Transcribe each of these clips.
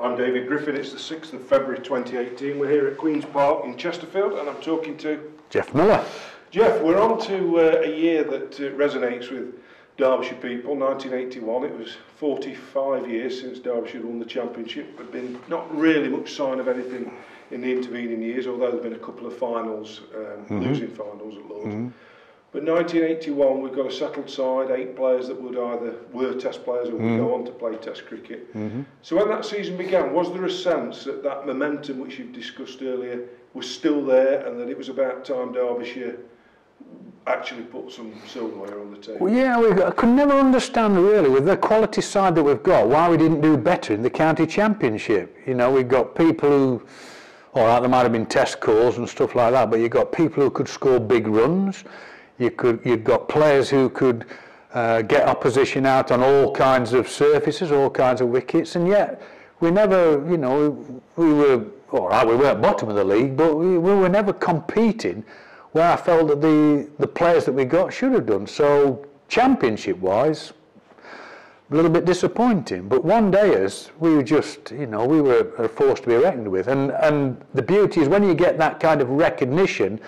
I'm David Griffin. It's the 6th of February 2018. We're here at Queen's Park in Chesterfield and I'm talking to Geoff Miller. Geoff, we're on to a year that resonates with Derbyshire people, 1981. It was 45 years since Derbyshire won the championship. There'd been not really much sign of anything in the intervening years, although there'd been a couple of finals, losing finals at Lords. But 1981, we've got a settled side, 8 players that were test players or would go on to play test cricket. So when that season began, was there a sense that that momentum which you've discussed earlier was still there and that it was about time Derbyshire actually put some silverware on the table? Well, yeah, I could never understand really, with the quality side that we've got, why we didn't do better in the county championship. You know, we've got people who, all right, there might have been test calls and stuff like that, but you've got people who could score big runs. You've got players who could get opposition out on all kinds of surfaces, all kinds of wickets, and yet we never, you know, we were, all right, we weren't bottom of the league, but we were never competing where I felt that the players that we got should have done. So championship-wise, a little bit disappointing. But one day as we were just, you know, we were a force to be reckoned with. And the beauty is when you get that kind of recognition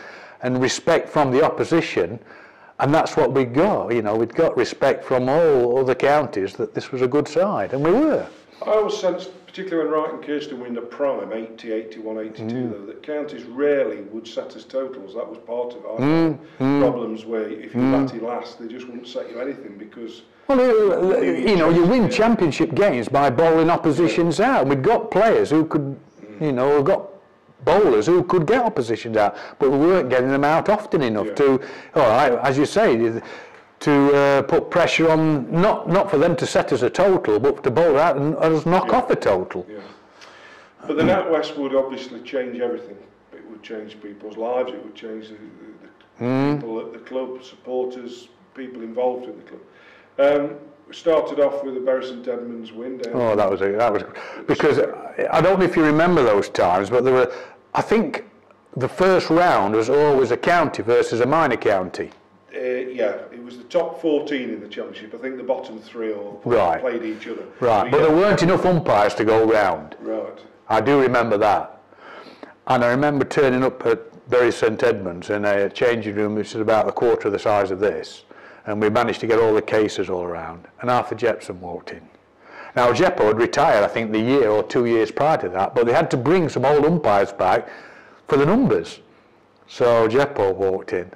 and respect from the opposition, and that's what we got. You know, we'd got respect from all other counties that this was a good side, and we were. I always sensed, particularly when Wright and Kirsten were in the prime, 80, 81, 82, though, that counties rarely would set as totals. That was part of our problems, where if you batted last, they just wouldn't set you anything because... Well, you know, you win championship games by bowling oppositions out. We've got players who could, you know, we've got bowlers who could get oppositions out, but we weren't getting them out often enough to, all right, as you say, to put pressure on, not for them to set us a total, but to bowl out and us knock off a total. But the Nat West would obviously change everything. It would change people's lives, it would change the people at the club, supporters, people involved in the club. We started off with a Bury St Edmunds win. Oh, that was because I don't know if you remember those times, but there were, I think the first round was always a county versus a minor county. Yeah, it was the top 14 in the championship. I think the bottom 3 all played each other. Right, but there weren't enough umpires to go round. Right. I do remember that. And I remember turning up at Bury St Edmunds in a changing room which is about a quarter of the size of this. And we managed to get all the cases all around. And Arthur Jepson walked in. Now, Jeppo had retired, I think, the year or 2 years prior to that, but they had to bring some old umpires back for the numbers. So Jeppo walked in.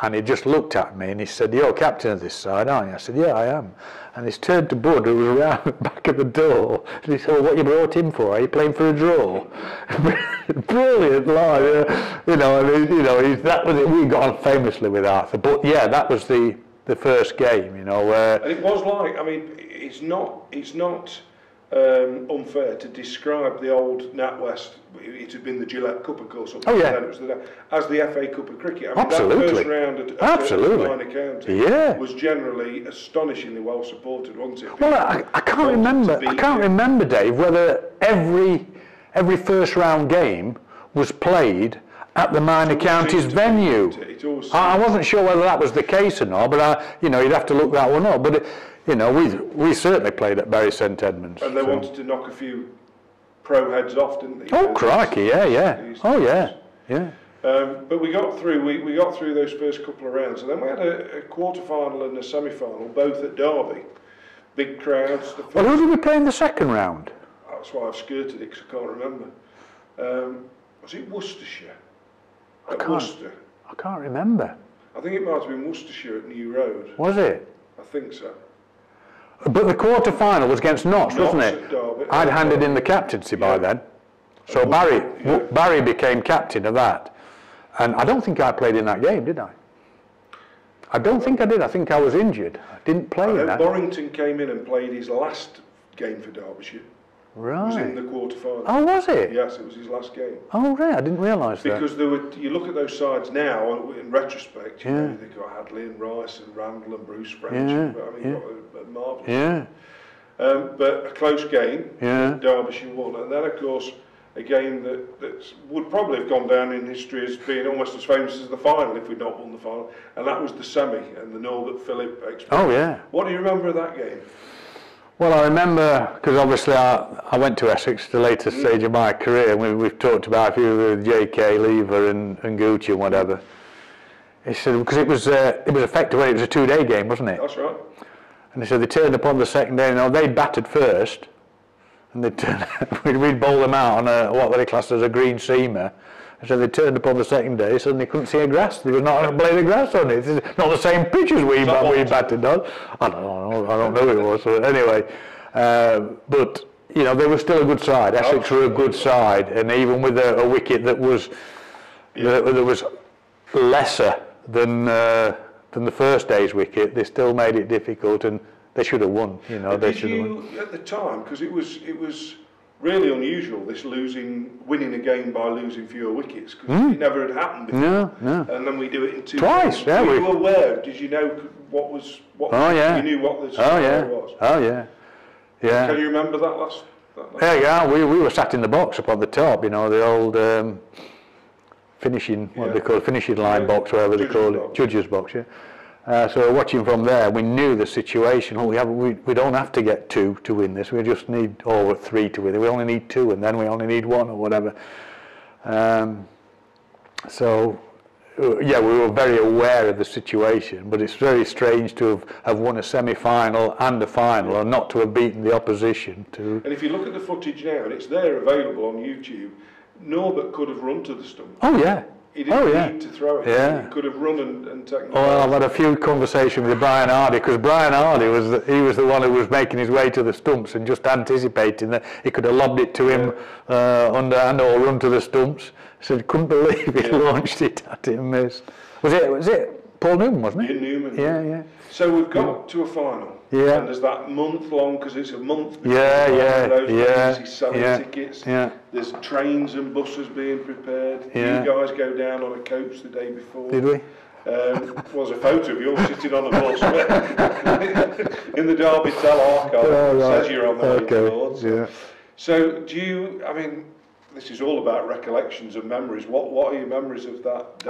And he just looked at me and he said, "You're captain of this side, aren't you?" I said, "Yeah, I am." And he's turned to Bud, who was around the back of the door, and he said, "Well, what you brought him for? Are you playing for a draw?" Brilliant line, you know. I mean, you know, that was it. We got on famously with Arthur, but yeah, that was the first game, you know. And it was like, I mean, it's not unfair to describe the old Nat West. It had been the Gillette Cup, of course, up then it was as the FA Cup of cricket. I mean, absolutely. That first round at minor county was generally astonishingly well supported, wasn't it? Well, I can't remember. I can't remember, Dave, whether every first round game was played at the minor counties venue. I wasn't sure whether that was the case or not, but you know, you'd have to look that one up. But you know, we certainly played at Bury St Edmunds. And they wanted to knock a few pro heads off, didn't they? Oh, crikey, yeah. Oh, yeah. But we got through. We got through those first couple of rounds, and then we had a quarter-final and a semi-final, both at Derby. Big crowds. Well, who did we play in the second round? That's why I've skirted it, because I can't remember. Was it Worcestershire? I can't remember. I think it might have been Worcestershire at New Road. Was it? I think so. But the quarter-final was against Notts, wasn't it? I'd handed in the captaincy by then. So Barry became captain of that. And I don't think I played in that game, did I? I don't think I did. I think I was injured. I didn't play in that. Borrington came in and played his last game for Derbyshire. Right. He was in the quarter-final. Oh, was it? Yes, it was his last game. Oh, right. I didn't realise that. Because you look at those sides now, in retrospect, you know, they've got Hadley and Rice and Randall and Bruce French. I mean, got a marvellous game. But a close game, Derbyshire won. And then, of course, a game that would probably have gone down in history as being almost as famous as the final if we'd not won the final. And that was the semi and the Norbert Phillip experience. Oh, yeah. What do you remember of that game? Well, I remember, because obviously I went to Essex at the later stage of my career, and we've talked about a few with J.K. Lever and Gucci and whatever. He said, because it was effectively, it was a 2-day game, wasn't it? That's right. And he said they turned up on the second day, they batted first, and we'd bowl them out on what they classed as a green seamer. And so they turned up on the second day, suddenly couldn't see a grass. There was not a blade of grass on it. It's not the same pitch as we batted on. I don't know who it was. So anyway, but they were still a good side. Essex were a good side, and even with a wicket that was lesser than the first day's wicket, they still made it difficult, and they should have won. They should have won. At the time, because it was really unusual, this winning a game by losing fewer wickets, because it never had happened before. No. And then we do it in 2 Twice, games. yeah. Were you aware? Did you know what you knew what the score was? Oh yeah. Yeah. Can you remember that last? Yeah. We were sat in the box up on the top. The old finishing, what they call it, finishing line box, whatever they call it, judges box. Yeah. So we're watching from there. We knew the situation. We don't have to get 2 to win this. We just need 3 to win it. We only need 2, and then we only need 1 or whatever. We were very aware of the situation. But it's very strange to have won a semi-final and a final, and not to have beaten the opposition. And if you look at the footage now, and it's there available on YouTube, Norbert could have run to the stump. Oh yeah. He didn't need to throw it. Yeah. He could have run and taken. Well, I've had a few conversations with Brian Hardy, because Brian Hardy was the one who was making his way to the stumps and just anticipating that he could have lobbed it to him underhand or run to the stumps. So he couldn't believe he launched it at it and missed. Was it Paul Newman, wasn't it? Ian Newman. Yeah. So we've got to a final. Yeah. And there's that month long, because it's a month before he's selling tickets. Yeah. There's trains and buses being prepared. Yeah. You guys go down on a coach the day before. Did we? Was a photo of you all sitting on a bus in the Derby Tell archive. It says you're on the way towards. Yeah. So this is all about recollections and memories. What are your memories of that day?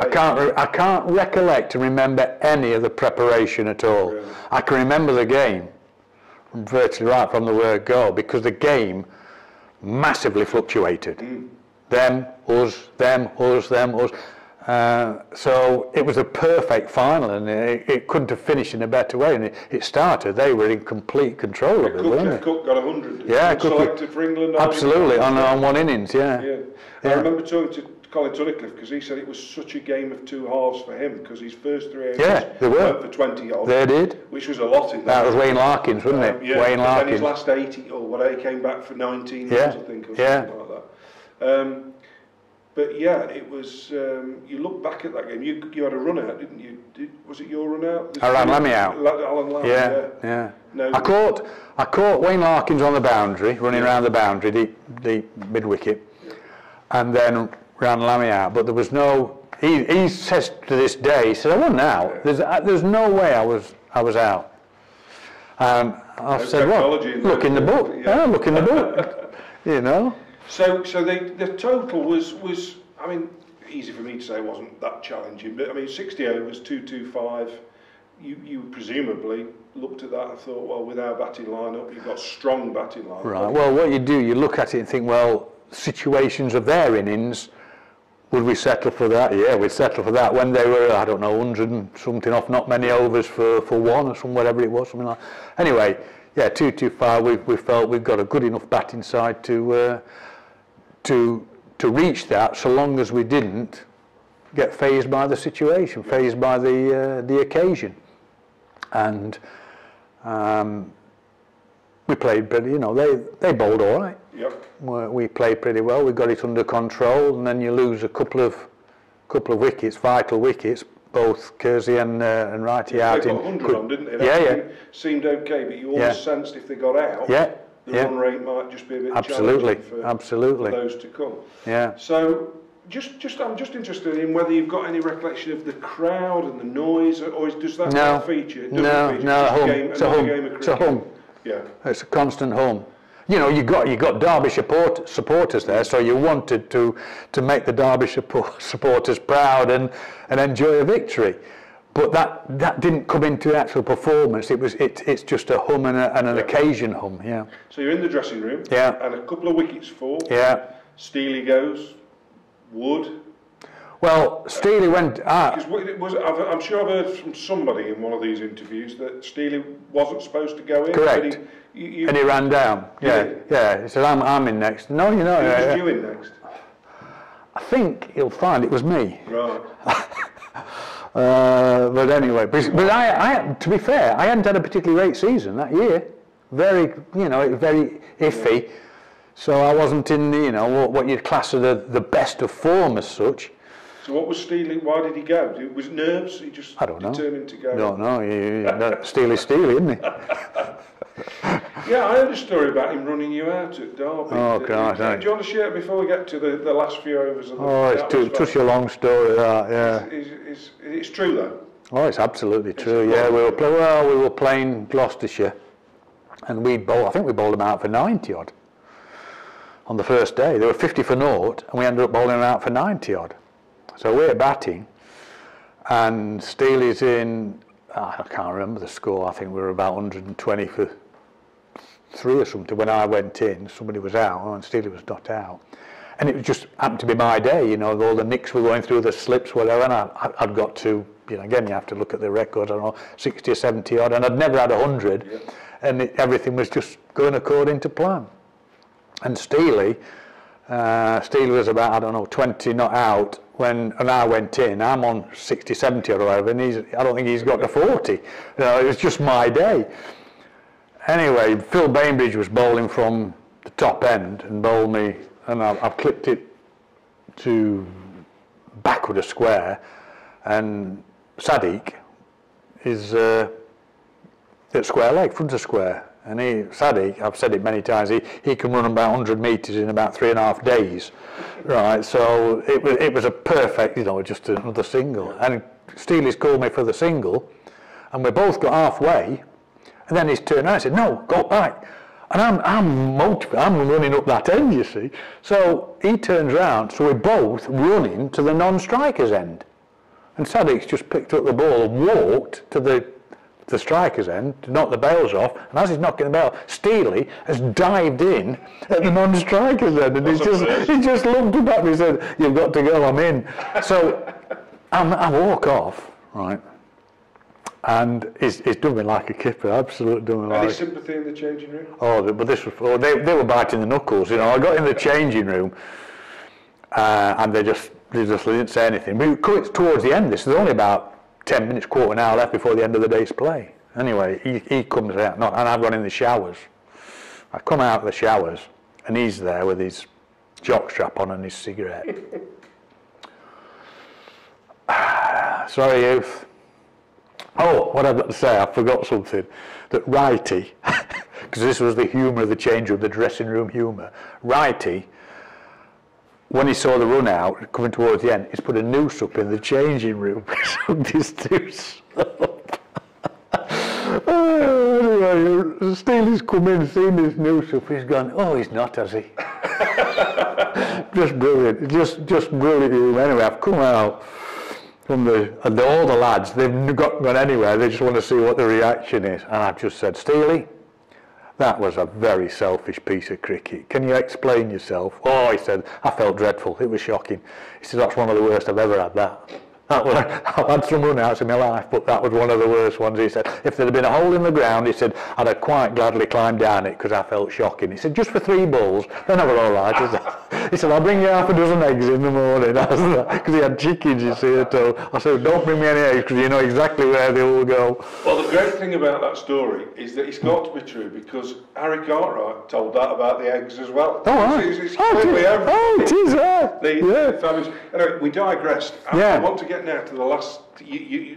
I can't recollect and remember any of the preparation at all. Really? I can remember the game virtually right from the word go, because the game massively fluctuated. Them, us, them, us, them, us. So it was a perfect final, and it couldn't have finished in a better way. And it started, they were in complete control of it, weren't they? Cook got 100. Yeah, Cook selected for England. Absolutely, on one innings, yeah. I remember talking to Colin Tunnicliffe, because he said it was such a game of 2 halves for him, because his first 3 innings went for 20 odd. They did. Which was a lot in that. That was Wayne Larkins, wasn't it? Wayne Larkins. And his last 80 or whatever, he came back for 19 runs, I think, or something like that. But yeah, it was. You look back at that game. You had a run out, didn't you? Was it your run out? I ran Lemmy out. Alan Lamb. Yeah. No, I caught Wayne Larkins on the boundary, running around the boundary, the mid wicket, and then ran Lammy out. But there was no. He says to this day, he said, I wasn't out. There's no way I was out. I said, well, look in the book. Yeah, look in the book. So the total was easy for me to say it wasn't that challenging, but 60 overs, 225. You presumably looked at that and thought, well, with our batting lineup, you've got strong batting lineup. Right. Well, what you do, you look at it and think, well, situations of their innings, would we settle for that? Yeah, we'd settle for that when they were, 100 and something off, not many overs for 1 or whatever it was, something like that. Anyway, yeah, 225. We felt we've got a good enough batting side to reach that, so long as we didn't get fazed by the situation, fazed by the occasion. And we played pretty, they bowled all right. Yep. We played pretty well. We got it under control, and then you lose a couple of wickets, vital wickets. Both Kersey and Wrighty out. They got 100 on, didn't they? It seemed okay, but you always sensed if they got out, the run rate might just be a bit challenging for those to come. Yeah. So I'm just interested in whether you've got any recollection of the crowd and the noise, or does that not feature? No, it's a hum. Yeah. It's a constant hum. You got Derbyshire supporters there, so you wanted to make the Derbyshire supporters proud and enjoy a victory. but that didn't come into actual performance. It's just a hum and an occasion hum. Yeah. So you're in the dressing room. Yeah. And a couple of wickets fall. Yeah. Steely goes. Wood. Well, Steely went. I'm sure I've heard from somebody in one of these interviews that Steely wasn't supposed to go in. Correct. And he ran down. Yeah. Yeah. He said, "I'm in next." No, you know. Who was you in next? I think he'll find it was me. Right. But anyway, but I, to be fair, I hadn't had a particularly great season that year. Very iffy. So I wasn't in what you'd class as the best of form as such. So what was Steely? Why did he go? It was nerves. He just determined to go. Don't know. Steely, isn't he? Yeah, I heard a story about him running you out at Derby. Oh, God. Do you want to share it before we get to the last few overs? It's such a long story, that, yeah. It's true, though? Oh, it's absolutely true, yeah. We were playing Gloucestershire, and I think we bowled them out for 90 odd on the first day. They were 50 for naught, and we ended up bowling them out for 90 odd. So we're batting, and Steely's in, I can't remember the score, I think we were about 120 for 3 or something. When I went in, somebody was out, and Steely was not out. And it just happened to be my day, all the nicks were going through, the slips, whatever, and I'd got to, again, you have to look at the records, I don't know, 60 or 70 odd, and I'd never had 100, and everything was just going according to plan. And Steely was about, I don't know, 20 not out, and I went in, I'm on 60, 70 or whatever, and I don't think he's got to 40. It was just my day. Anyway, Phil Bainbridge was bowling from the top end and bowled me, and I've clipped it to backward a square, and Sadiq is at square leg, front of square. And Sadiq, I've said it many times, he can run about 100 metres in about 3.5 days, right? So it was a perfect, just another single. And Steely's called me for the single, and we both got halfway, and then he's turned around and said, "No, go back." And I'm running up that end, you see. So he turns round, so we're both running to the non-striker's end. And Sadiq's just picked up the ball and walked to the striker's end to knock the bails off, and as he's knocking the bail, Steely has dived in at the non-striker's end, and he just looked up at me and said, "You've got to go, I'm in." So I walk off, right, and he's done me like a kipper, absolutely done me like. Any sympathy in the changing room? But this was, they were biting the knuckles, I got in the changing room, and they just didn't say anything. But towards the end, this is only about 10 minutes, quarter an hour left before the end of the day's play. Anyway, he comes out, and I've gone in the showers. I come out of the showers, and he's there with his jockstrap on and his cigarette. Sorry, youth. Oh, what I've got to say, I forgot something. That Righty, because this was the humour of the change room, the dressing room humour. Righty, when he saw the run out coming towards the end, he's put a noose up in the changing room. He's hooked his noose up. Anyway, Steely's come in, seen this noose up. He's gone, "Oh, he's not, has he?" Just brilliant. Just brilliant. Anyway, I've come out from all the lads. They've not gone anywhere. They just want to see what the reaction is. And I've just said, "Steely, that was a very selfish piece of cricket. Can you explain yourself?" "Oh," he said, "I felt dreadful. It was shocking." He said, "That's one of the worst I've ever had, that. I've had some run-outs in my life, but that was one of the worst ones." He said, "If there'd have been a hole in the ground," he said, "I'd have quite gladly climbed down it because I felt shocking." He said, "Just for 3 balls, then I was all right." He said, "I'll bring you half a dozen eggs in the morning," because he had chickens, you see. So I said, "Don't bring me any eggs because you know exactly where they will go." Well, the great thing about that story is that it's got to be true, because Harry Cartwright told that about the eggs as well. Oh, right. It's clearly everything. It is, The families. Anyway, we digressed. Yeah. I want to get now to the last.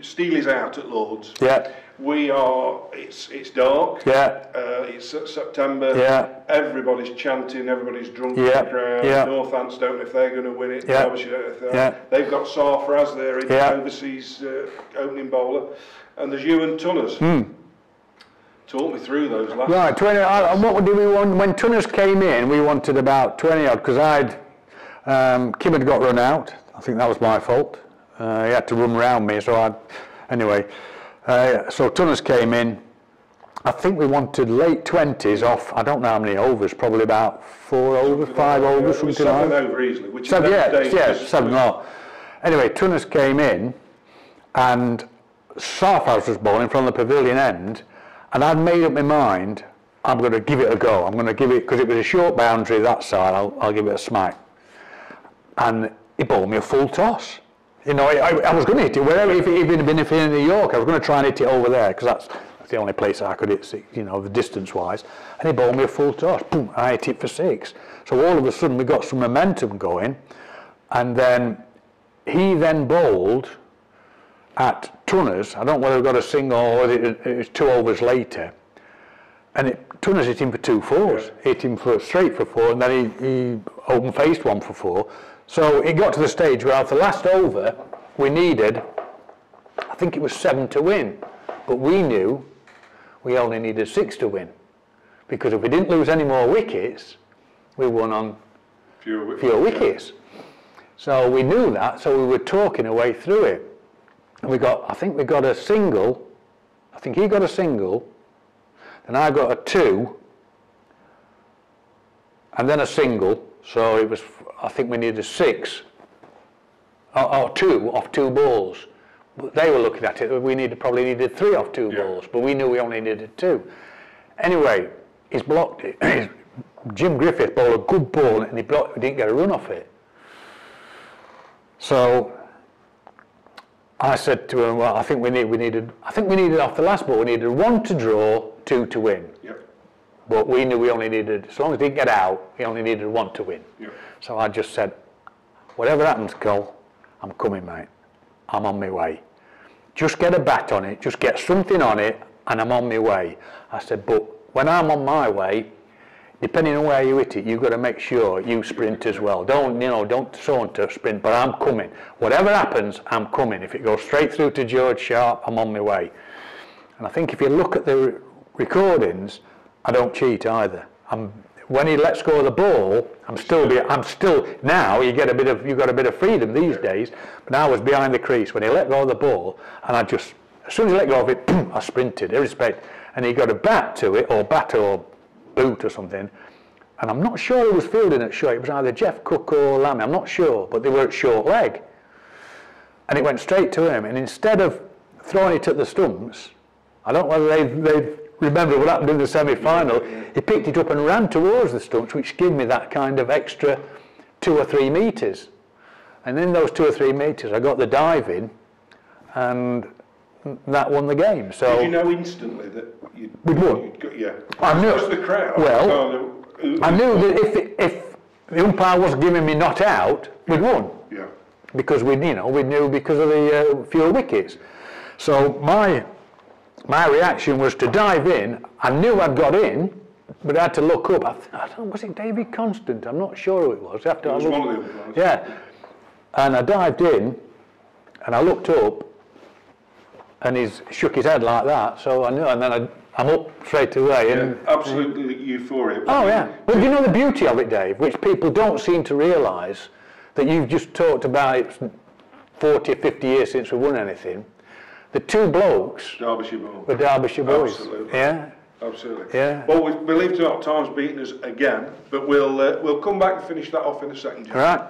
Steely's out at Lord's. Yeah. We are. It's dark. Yeah. It's September. Yeah. Everybody's chanting. Everybody's drunk in Yeah. the crowd. Yeah. Northants don't know if they're going to win it. Yeah. Derbyshire don't know if they are. Yeah. They've got Sarfraz there, in Yeah. overseas opening bowler, and there's you and Tunners. Talk me through those last. Right, 20. What did we want? When Tunners came in, we wanted about 20 odd, because Kim had got run out. I think that was my fault. He had to run round me, so Anyway, so Tunners came in. I think we wanted late 20s off, I don't know how many overs, probably about 4 overs, 5 overs, something like that. 7 over easily, which Seven, is yeah, 7 not. Anyway, Tunners came in, and Southhouse was bowling from the pavilion end, and I'd made up my mind, I'm going to give it a go. I'm going to give it, because it was a short boundary that side, I'll give it a smack. And he bowled me a full toss. You know, I was going to hit it wherever, even if it had been in New York, I was going to try and hit it over there, because that's the only place I could hit, you know, the distance-wise. And he bowled me a full toss. Boom, I hit it for 6. So all of a sudden we got some momentum going, and then he then bowled at Tunners. I don't know whether he got a single or it was 2 overs later. And Tunners hit him for 2 fours. Yeah. Hit him straight for 4, and then he open-faced one for 4. So it got to the stage where after the last over, we needed, I think it was 7 to win. But we knew we only needed 6 to win. Because if we didn't lose any more wickets, we won on fewer wickets. So we knew that, so we were talking our way through it. And I think we got a single, I think he got a single, then I got a 2, and then a single, so it was, I think we needed 6, or 2 off 2 balls. But they were looking at it, we probably needed 3 off 2 balls, but we knew we only needed 2. Anyway, he's blocked it. Jim Griffith bowled a good ball, and he didn't get a run off it. So I said to him, well, I think we needed off the last ball, we needed 1 to draw, 2 to win. Yep. But we knew we only needed, as long as he didn't get out, we only needed 1 to win. Yep. So I just said, whatever happens, Cole, I'm coming, mate. I'm on my way. Just get a bat on it, just get something on it, and I'm on my way. I said, but when I'm on my way, depending on where you hit it, you've got to make sure you sprint as well. Don't saunter, sprint, but I'm coming. Whatever happens, I'm coming. If it goes straight through to George Sharp, I'm on my way. And I think if you look at the recordings, I don't cheat either. When he lets go of the ball, I'm still now you've got a bit of freedom these days, but I was behind the crease when he let go of the ball, and as soon as he let go of it, boom, I sprinted, irrespective, and he got a bat to it, or boot or something, and I'm not sure he was fielding at short. It was either Jeff Cook or Lammy, I'm not sure, but they were at short leg, and it went straight to him, and instead of throwing it at the stumps, I don't know whether they remember what happened in the semi-final, he picked it up and ran towards the stumps, which gave me that kind of extra 2 or 3 metres. And in those 2 or 3 metres, I got the dive in, and that won the game. So did you know instantly that we'd won? Yeah. I knew. Just the crowd. Well, I knew that if the umpire wasn't giving me not out, we'd won. Yeah. Because we knew because of the fewer wickets. So my reaction was to dive in. I knew I'd got in, but I had to look up. I don't know, was it David Constant? I'm not sure who it was. It was one of the other ones. Yeah. And I dived in, and I looked up, and he shook his head like that. So I knew, and then I'm up straight away. And absolutely euphoric. Oh yeah. But you know the beauty of it, Dave, which people don't seem to realise, that you've just talked about it 40 or 50 years since we won anything. The 2 blokes were Derbyshire boys. Absolutely. Yeah. Absolutely. Yeah. Well, we believe to our time's beaten us again, but we'll come back and finish that off in a second. All right.